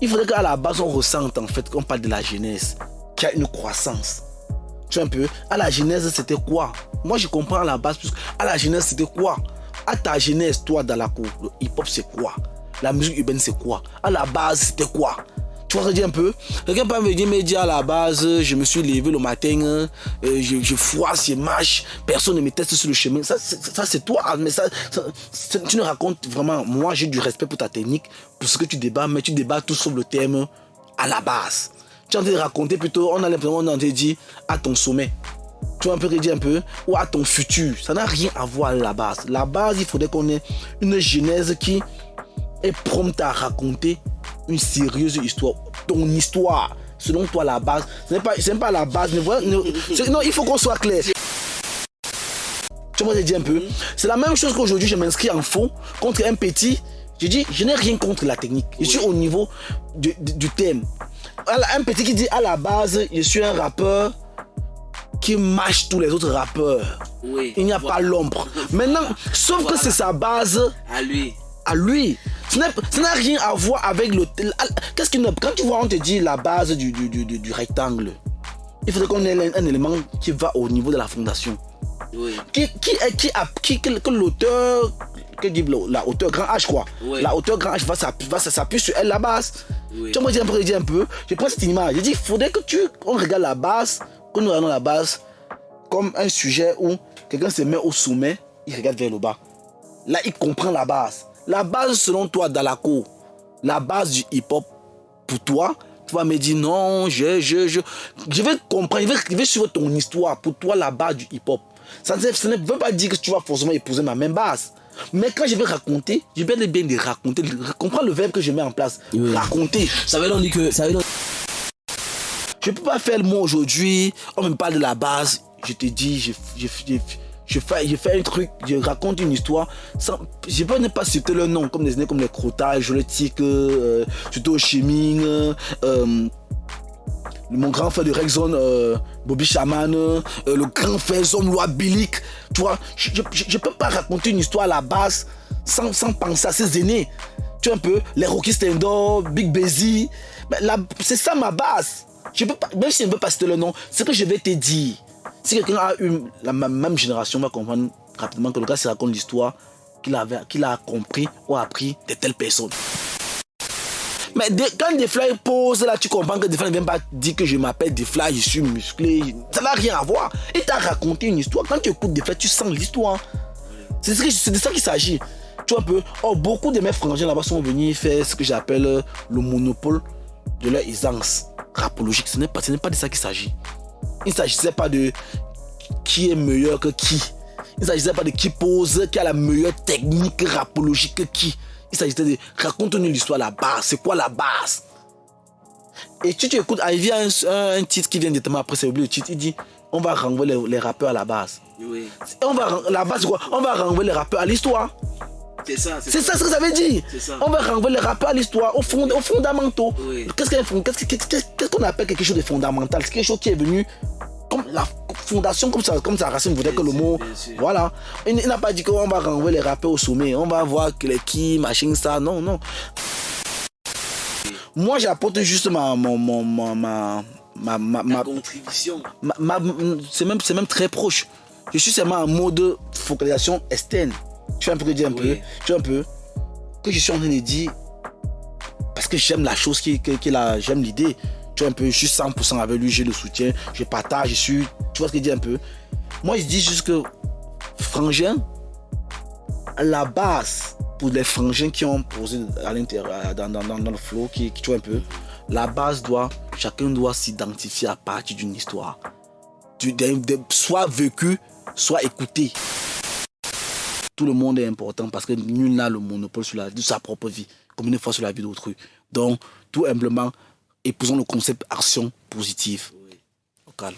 Il faudrait qu'à la base, on ressente en fait qu'on parle de la jeunesse, qu'il y a une croissance. Tu vois un peu, à la jeunesse, c'était quoi? Moi, je comprends à la base, plus à la jeunesse, c'était quoi? À ta jeunesse, toi, dans la cour, le hip-hop, c'est quoi? La musique urbaine, c'est quoi? À la base, c'était quoi? Tu vois ce que je dis un peu? Quelqu'un peut me dire à la base, je me suis levé le matin, je froisse, je marche, personne ne me teste sur le chemin. Ça c'est toi, mais tu ne racontes vraiment. Moi, j'ai du respect pour ta technique, pour ce que tu débats, mais tu débats tout sur le thème à la base. Tu es en train de raconter plutôt, on a l'impression qu'on est en train de dire à ton sommet. Tu vois un peu dire un peu, ou à ton futur. Ça n'a rien à voir à la base. La base, il faudrait qu'on ait une genèse qui est prompte à raconter une sérieuse histoire, ton histoire, selon toi la base. Ce n'est pas la base, non, il faut qu'on soit clair. Tu vois, j'ai dit un peu. C'est la même chose qu'aujourd'hui, je m'inscris en faux contre un petit. Je dis, je n'ai rien contre la technique. Je suis au niveau du thème. Un petit qui dit à la base, je suis un rappeur qui mâche tous les autres rappeurs. Oui, il n'y a pas l'ombre. Maintenant, sauf que c'est sa base à lui. À lui. Ça n'a rien à voir avec le... Qu'est-ce qui ne... Quand tu vois, on te dit la base du rectangle, il faudrait qu'on ait un élément qui va au niveau de la fondation. Oui. Que l'auteur... Que dit la hauteur grand H, quoi. Oui. La hauteur grand H va s'appuyer sur elle, la base. Oui. Tu vois, moi, je dis un peu. Je prends cette image. Je dis, il faudrait que on regarde la base, que nous regardons la base comme un sujet où quelqu'un se met au sommet, il regarde vers le bas. Là, il comprend la base. La base, selon toi, dans la cour, la base du hip-hop, pour toi, tu vas me dire non, je vais comprendre, je vais suivre ton histoire. Pour toi, la base du hip-hop. Ça ne veut pas dire que tu vas forcément épouser ma même base. Mais quand je vais raconter, je vais bien de raconter, comprendre le verbe que je mets en place. Oui. Raconter. Ça veut donc dire que... Je ne peux pas faire le mot aujourd'hui, on me parle de la base, je te dis, je fais un truc, je raconte une histoire, je peux ne pas citer le nom, comme les crottages, le tic, surtout au chiming, mon grand frère de Rexon, Bobby Shaman, le grand frère Zom Loi Bilic, tu vois, je peux pas raconter une histoire à la base sans penser à ses aînés. Tu vois un peu, les Rocky Stendo, Big Busy, c'est ça ma base. Je peux pas, même si je ne veux pas citer le nom, ce que je vais te dire, si quelqu'un a eu la même génération, va comprendre rapidement que le gars se raconte l'histoire qu'il a compris ou appris de telles personnes. Mais quand Defly pose là, tu comprends que Defly ne vient pas dire que je m'appelle Defly, je suis musclé. Ça n'a rien à voir. Il t'a raconté une histoire. Quand tu écoutes Defly, tu sens l'histoire. C'est de ça qu'il s'agit. Tu vois un peu. Oh, beaucoup de mes frangins là-bas sont venus faire ce que j'appelle le monopole de leur aisance rapologique. Ce n'est pas de ça qu'il s'agit. Il ne s'agissait pas de qui est meilleur que qui. Il ne s'agissait pas de qui pose, qui a la meilleure technique rapologique que qui. Il s'agissait de raconte-nous l'histoire, la base. C'est quoi la base? Et tu écoutes, il y a un titre qui vient de après, c'est oublié le titre. Il dit on va renvoyer les rappeurs à la base. Oui. La base, c'est quoi? On va renvoyer les rappeurs à l'histoire. C'est ça ce que ça veut dire. On va renvoyer les rappeurs à l'histoire, aux fondamentaux. Oui. Qu'est-ce qu'on appelle quelque chose de fondamental? C'est quelque chose qui est venu comme la fondation, comme ça Racine voudrait que le mot. Voilà. Il n'a pas dit qu'on va renvoyer les rappeurs au sommet. On va voir que les qui, machin, ça. Non. Moi, j'apporte juste ma contribution. C'est même très proche. Je suis seulement en mode focalisation externe. Tu vois un peu, tu vois un peu que je suis en train de dire parce que j'aime la chose j'aime l'idée. Tu vois un peu, je suis 100% avec lui, j'ai le soutien, je partage, tu vois ce que je dis un peu. Moi, je dis juste que frangin, la base pour les frangins qui ont posé à l'intérieur, dans le flow, tu vois un peu, la base chacun doit s'identifier à partir d'une histoire. Soit vécu, soit écouté. Tout le monde est important parce que nul n'a le monopole sur sa propre vie, comme une fois sur la vie d'autrui. Donc, tout humblement, épousons le concept action positive. Oui. Au calme.